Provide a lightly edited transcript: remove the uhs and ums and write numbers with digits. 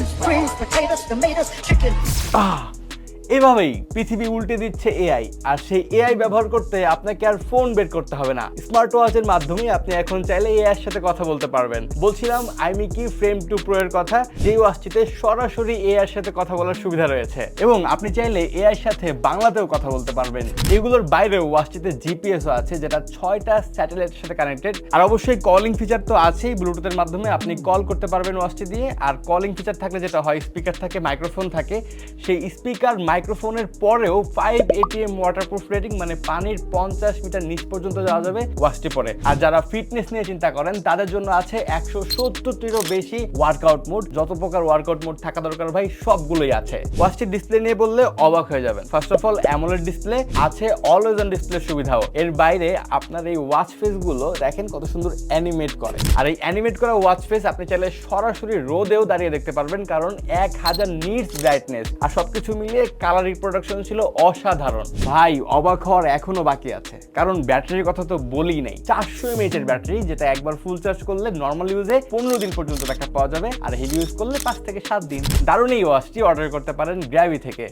onions, greens, potatoes, tomatoes, chicken. এভাবেই পৃথিবী উল্টে দিচ্ছে এআই, আর সেই এআই ব্যবহার করতে আপনাকে আর ফোন বের করতে হবে না। স্মার্ট ওয়াচের মাধ্যমে আপনি এখন চাইলে এআই এর সাথে কথা বলতে পারবেন। বলছিলাম আইমিকি ফ্রেম 2 প্রো এর কথা, যেই ওয়াচটিতে সরাসরি এআই এর সাথে কথা বলার সুবিধা রয়েছে এবং আপনি চাইলে এআই এর সাথে বাংলাতেও কথা বলতে পারবেন। এগুলোর বাইরেও ওয়াচটিতে জিপিএসও আছে, যেটা 6টা স্যাটেলাইটের সাথে কানেক্টেড। আর অবশ্যই কলিং ফিচার তো আছেই, ব্লুটুথের মাধ্যমে আপনি কল করতে পারবেন ওয়াচটি দিয়ে। আর কলিং ফিচার থাকলে যেটা হয়, স্পিকার থাকে, মাইক্রোফোন থাকে, সেই স্পিকার মাইক্রোফোনের পরেও 5 ATM ওয়াটারপ্রুফ রেটিং, মানে পানির 50 মিটার নিচ পর্যন্ত যাওয়া যাবে ওয়াচটি পরে। আর যারা ফিটনেস নিয়ে চিন্তা করেন তাদের জন্য আছে 170টিরও বেশি ওয়ার্কআউট মোড। যত প্রকার ওয়ার্কআউট মোড থাকা দরকার ভাই, সবগুলোই আছে। ওয়াচটির ডিসপ্লে নিয়ে বললে অবাক হয়ে যাবেন। First of all AMOLED display আছে, অলওয়েজ অন ডিসপ্লে সুবিধাও। এর বাইরে আপনার এই ওয়াচ ফেস গুলো দেখেন কত সুন্দর অ্যানিমেট করে। আর এই অ্যানিমেট করা ওয়াচ ফেস আপনি চাইলে সরাসরি রোদেও দাঁড়িয়ে দেখতে পারবেন, কারণ 1000 নিটস ব্রাইটনেস। আর সবকিছু মিলিয়ে কালার রিপ্রোডাকশন ছিল অসাধারণ। ভাই অবাক হওয়ার এখনো বাকি আছে, কারণ ব্যাটারির কথা তো বলেই নাই। 400 mAh এর ব্যাটারি, যেটা একবার ফুল চার্জ করলে নর্মাল ইউজে 15 দিন পর্যন্ত ব্যাকআপ পাওয়া যাবে, আর হেভি ইউজ করলে 5 থেকে 7 দিন। দারুণ এই ওয়াচটি অর্ডার করতে পারেন গ্র্যাভি থেকে।